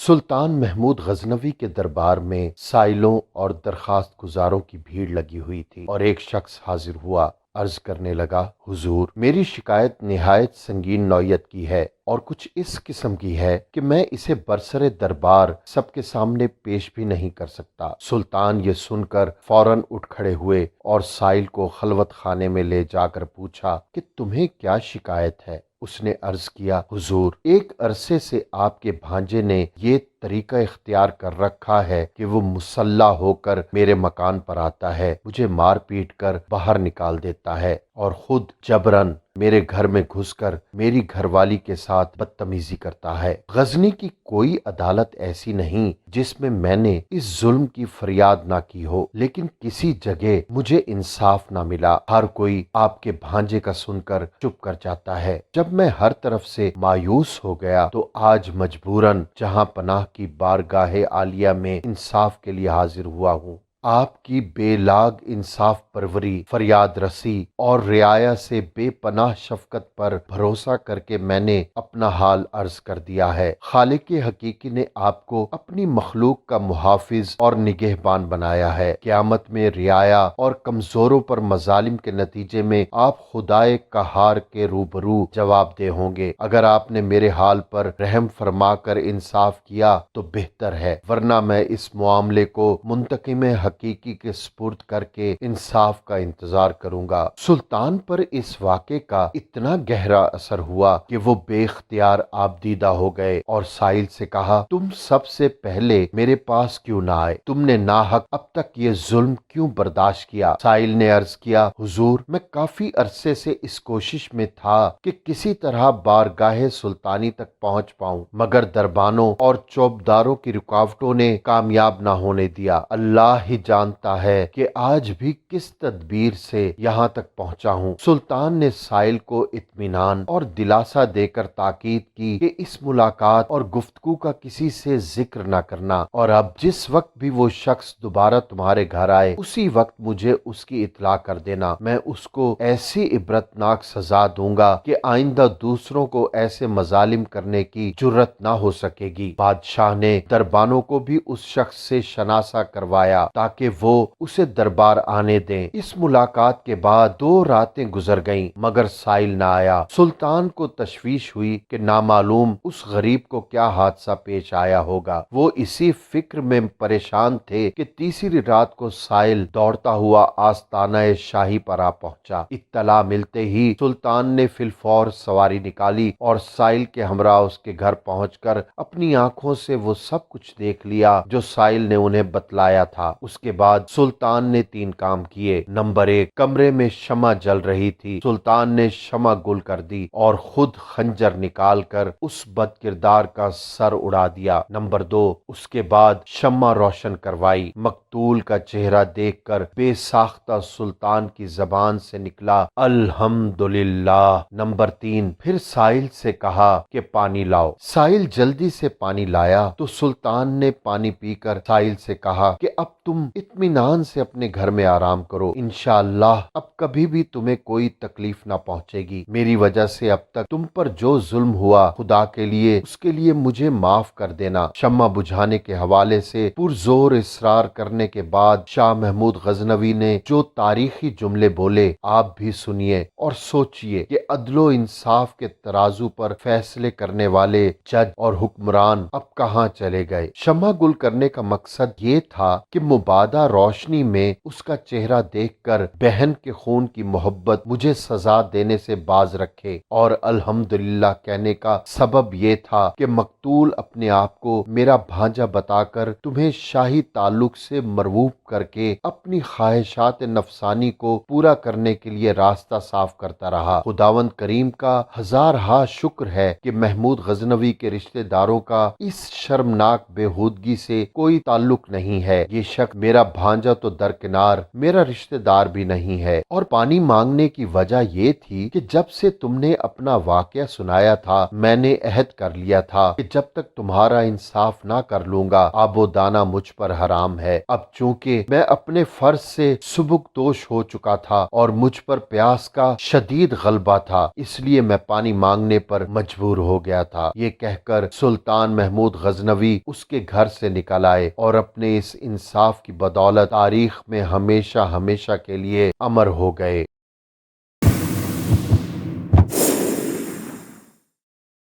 سلطان محمود غزنوی کے دربار میں سائلوں اور درخواست گزاروں کی بھیڑ لگی ہوئی تھی اور ایک شخص حاضر ہوا، عرض کرنے لگا، حضور، میری شکایت نہایت سنگین نوعیت کی ہے اور کچھ اس قسم کی ہے کہ میں اسے برسر دربار سب کے سامنے پیش بھی نہیں کر سکتا۔ سلطان یہ سن کر فوراً اٹھ کھڑے ہوئے اور سائل کو خلوت خانے میں لے جا کر پوچھا کہ تمہیں کیا شکایت ہے؟ اس نے عرض کیا، حضور، ایک عرصے سے آپ کے بھانجے نے یہ طریقہ اختیار کر رکھا ہے کہ وہ مسلح ہو کر میرے مکان پر آتا ہے، مجھے مار پیٹ کر باہر نکال دیتا ہے اور خود جبراً میرے گھر میں گھس کر میری گھر والی کے ساتھ بدتمیزی کرتا ہے۔ غزنی کی کوئی عدالت ایسی نہیں جس میں نے اس ظلم کی فریاد نہ کی ہو، لیکن کسی جگہ مجھے انصاف نہ ملا۔ ہر کوئی آپ کے بھانجے کا سن کر چپ کر جاتا ہے۔ جب میں ہر طرف سے مایوس ہو گیا تو آج مجبوراً جہاں پناہ کی بارگاہ عالیہ میں انصاف کے لیے حاضر ہوا ہوں۔ آپ کی بے لاگ انصاف پروری، فریاد رسی اور رعایا سے بے پناہ شفقت پر بھروسہ کر کے میں نے اپنا حال عرض کر دیا ہے۔ خالق حقیقی نے آپ کو اپنی مخلوق کا محافظ اور نگہبان بنایا ہے۔ قیامت میں رعایا اور کمزوروں پر مظالم کے نتیجے میں آپ خدائے قہار کے روبرو جواب دہ ہوں گے۔ اگر آپ نے میرے حال پر رحم فرما کر انصاف کیا تو بہتر ہے، ورنہ میں اس معاملے کو منتقم حقیقی کے سپرد کر کے انصاف کا انتظار کروں گا۔ سلطان پر اس واقعے کا اتنا گہرا اثر ہوا کہ وہ بے اختیار آبدیدہ ہو گئے اور سائل سے کہا، تم سب سے پہلے میرے پاس کیوں نہ آئے؟ تم نے ناحق اب تک یہ ظلم کیوں برداشت کیا؟ سائل نے عرض کیا، حضور، میں کافی عرصے سے اس کوشش میں تھا کہ کسی طرح بارگاہ سلطانی تک پہنچ پاؤں، مگر دربانوں اور چوبداروں کی رکاوٹوں نے کامیاب نہ ہونے دیا۔ اللہ ہی جانتا ہے کہ آج بھی کس تدبیر سے یہاں تک پہنچا ہوں۔ سلطان نے سائل کو اطمینان اور دلاسا دے کر تاکید کی کہ اس ملاقات اور گفتگو کا کسی سے ذکر نہ کرنا، اور اب جس وقت بھی وہ شخص دوبارہ تمہارے گھر آئے اسی وقت مجھے اس کی اطلاع کر دینا۔ میں اس کو ایسی عبرتناک سزا دوں گا کہ آئندہ دوسروں کو ایسے مظالم کرنے کی جرت نہ ہو سکے گی۔ بادشاہ نے دربانوں کو بھی اس شخص سے شناسا کروایا تاکہ وہ اسے دربار آنے دیں۔ اس ملاقات کے بعد 2 راتیں گزر گئیں مگر سائل نہ آیا۔ سلطان کو تشویش ہوئی کہ نامعلوم اس غریب کو کیا حادثہ پیش آیا ہوگا۔ وہ اسی فکر میں پریشان تھے کہ تیسری رات کو سائل دوڑتا ہوا آستانہ شاہی پر آ پہنچا۔ اطلاع ملتے ہی سلطان نے فی الفور سواری نکالی اور سائل کے ہمراہ اس کے گھر پہنچ کر اپنی آنکھوں سے وہ سب کچھ دیکھ لیا جو سائل نے انہیں بتلایا تھا۔ اس کے بعد سلطان نے 3 کام کیے۔ نمبر 1، کمرے میں شمع جل رہی تھی، سلطان نے شمع گل کر دی اور خود خنجر نکال کر اس بد کردار کا سر اڑا دیا۔ نمبر 2، اس کے بعد شمع روشن کروائی۔ مقتول کا چہرہ دیکھ کر بے ساختہ سلطان کی زبان سے نکلا، الحمدللہ۔ نمبر 3، پھر سائل سے کہا کہ پانی لاؤ۔ سائل جلدی سے پانی لایا تو سلطان نے پانی پی کر سائل سے کہا کہ اب تم اطمینان سے اپنے گھر میں آرام کرو، انشاءاللہ اب کبھی بھی تمہیں کوئی تکلیف نہ پہنچے گی۔ میری وجہ سے اب تک تم پر جو ظلم ہوا، خدا کے لیے اس کے لیے مجھے معاف کر دینا۔ شمع بجھانے کے حوالے سے پرزور اصرار کرنے کے بعد شاہ محمود غزنوی نے جو تاریخی جملے بولے، آپ بھی سنیے اور سوچئے کہ عدل و انصاف کے ترازو پر فیصلے کرنے والے جج اور حکمران اب کہاں چلے گئے۔ شمع گل کرنے کا مقصد یہ تھا کہ مبادا روشنی میں اس کا چہرہ دیکھ کر بہن کے خون کی محبت مجھے سزا دینے سے باز رکھے، اور الحمدللہ کہنے کا سبب یہ تھا کہ مقتول اپنے آپ کو میرا بھانجا بتا کر تمہیں شاہی تعلق سے مرغوب کر کے اپنی خواہشات نفسانی کو پورا کرنے کے لیے راستہ صاف کرتا رہا۔ خداوند کریم کا ہزارہا شکر ہے کہ محمود غزنوی کے رشتہ داروں کا اس شرمناک بےہودگی سے کوئی تعلق نہیں ہے۔ یہ شخص میرا بھانجا تو درکنار میرا رشتہ دار بھی نہیں ہے، اور پانی مانگنے کی وجہ یہ تھی کہ جب سے تم نے اپنا واقعہ سنایا تھا میں نے عہد کر لیا تھا کہ جب تک تمہارا انصاف نہ کر لوں گا آب و دانہ مجھ پر حرام ہے۔ اب چونکہ میں اپنے فرض سے سبکدوش ہو چکا تھا اور مجھ پر پیاس کا شدید غلبہ تھا، اس لیے میں پانی مانگنے پر مجبور ہو گیا تھا۔ یہ کہہ کر سلطان محمود غزنوی اس کے گھر سے نکل آئے اور اپنے اس انصاف کی بدولت تاریخ میں ہمیشہ ہمیشہ کے لیے امر ہو گئے۔